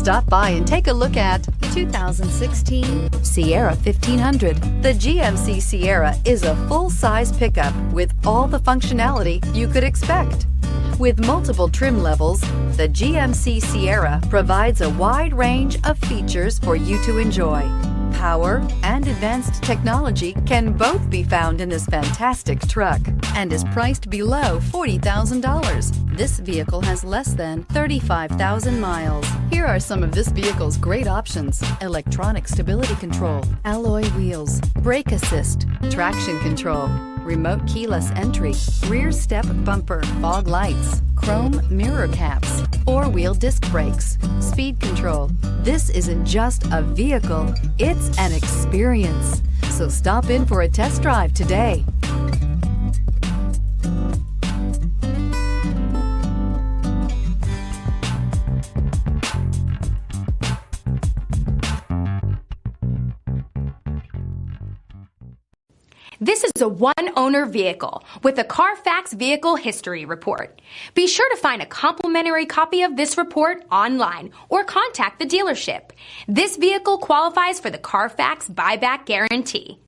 Stop by and take a look at the 2016 Sierra 1500. The GMC Sierra is a full-size pickup with all the functionality you could expect. With multiple trim levels, the GMC Sierra provides a wide range of features for you to enjoy. Power and advanced technology can both be found in this fantastic truck and is priced below $40,000. This vehicle has less than 35,000 miles. Here are some of this vehicle's great options: electronic stability control, alloy wheels, brake assist, traction control, remote keyless entry, rear step bumper, fog lights, chrome mirror caps, four-wheel disc brakes, speed control. This isn't just a vehicle, it's an experience. So stop in for a test drive today. This is a one-owner vehicle with a Carfax Vehicle History Report. Be sure to find a complimentary copy of this report online or contact the dealership. This vehicle qualifies for the Carfax Buyback Guarantee.